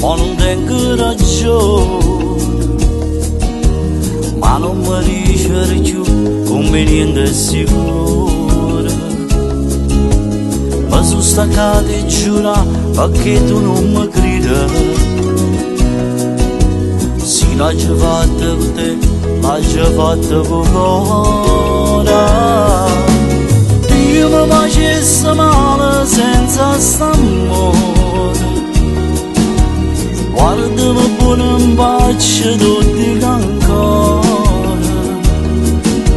ma non tengo ragione, ma non mi dice più conveniente e sicuro. Ma sono staccato e giura perché tu non mi credi. Si l'ha già fatta con te, l'ha già fatta con ora. Dio mi facesse male senza st'amore. Guardami buono in faccia, tu dico ancora.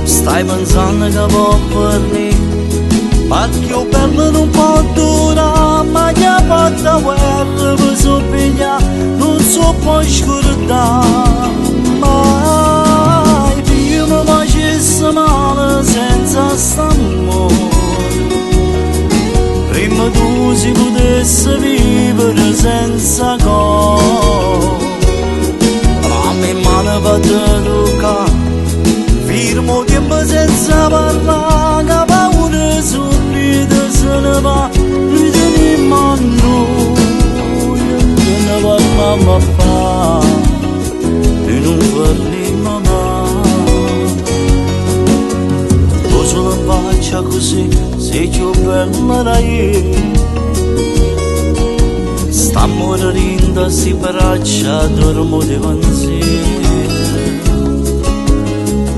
Stai pensando che può venire, ma che bello non può durare. Ma che ha fatto guerra per soppigliare, non so può scordare mai. Dio mi facesse male senza st'amore. Prima tu si potesse vivere senza cosa. La mia mano va te tocca, firmo tempo senza parlare. Che paura sorride se ne va, riteniamo a noi. E ne parliamo a fa, e non parliamo mai. Tu solo in faccia così, sei più bella da ieri. Sta morendo si braccia, dormo di pensiero.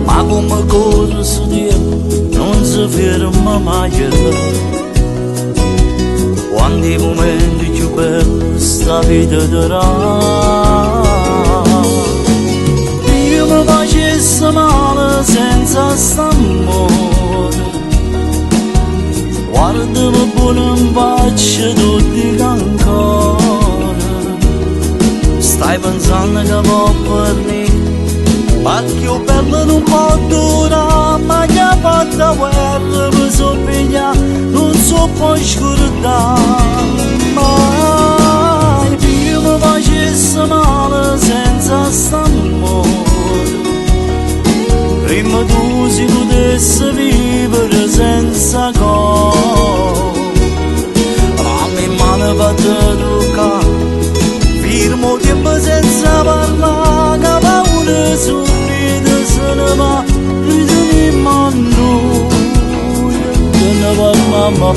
Ma come corre su di non si ferma mai. Quando i momenti più belli sta vita darà. Dio mi facesse male senza st'amore. Guardami buono in faccia, tu dico ancora. Stai pensando che può venire, ma che bello non può durare. Ma che ha fatto guerra per soppigliare, non so può scordare mai. Dio mi facesse male senza st'amore. Prima tu si potesse vivere senza cosa. La mia mano va te tocca, firmo tempo senza parlare. Che paura sorride se ne va, riteniamo a noi. E ne parliamo a